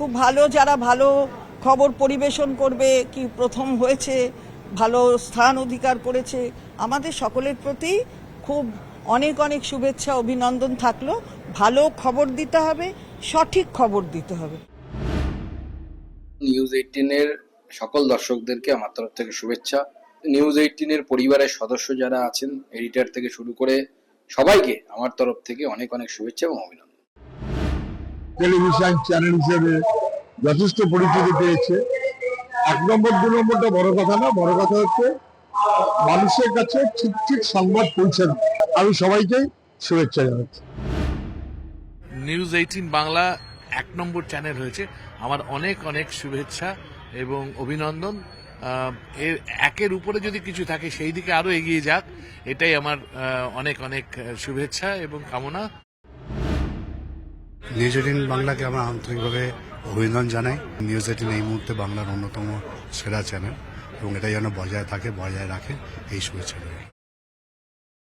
খুব ভালো, যারা ভালো খবর পরিবেশন করবে, কি প্রথম হয়েছে, ভালো স্থান অধিকার করেছে, আমাদের সকলের প্রতি খুব অনেক অনেক শুভেচ্ছা, অভিনন্দন থাকলো। ভালো খবর দিতে হবে, সঠিক খবর দিতে হবে। নিউজ 18-এর সকল দর্শকদেরকে আমার তরফ থেকে শুভেচ্ছা। নিউজ 18-এর পরিবারের সদস্য যারা আছেন, এডিটর থেকে শুরু করে সবাইকে আমার তরফ থেকে অনেক অনেক শুভেচ্ছা এবং অভিনন্দন। টেলিভিশন চ্যানেল হিসেবে যথেষ্ট পরিচিতি পেয়েছে। 1 নম্বর 2 নম্বরটা বড় কথা না, বড় কথা হচ্ছে মানুষের কাছে ঠিক ঠিক সংবাদ পৌঁছানো। আমি সবাইকে শুভেচ্ছা জানাচ্ছি। নিউজ 18 বাংলা 1 নম্বর চ্যানেল হয়েছে, আমার অনেক অনেক শুভেচ্ছা এবং অভিনন্দন। এর একের উপরে যদি কিছু থাকে সেই দিকে আরো এগিয়ে যাক, এটাই আমার অনেক অনেক শুভেচ্ছা এবং কামনা। নিউজ 18 বাংলাকে আমরা আন্তরিকভাবে অভিনন্দন জানাই। নিউজ 18 এই মুহূর্তে বাংলার অন্যতম সেরা চ্যানেল এবং এটা যেন বজায় থাকে, বজায় রাখে, এই শুভেচ্ছা।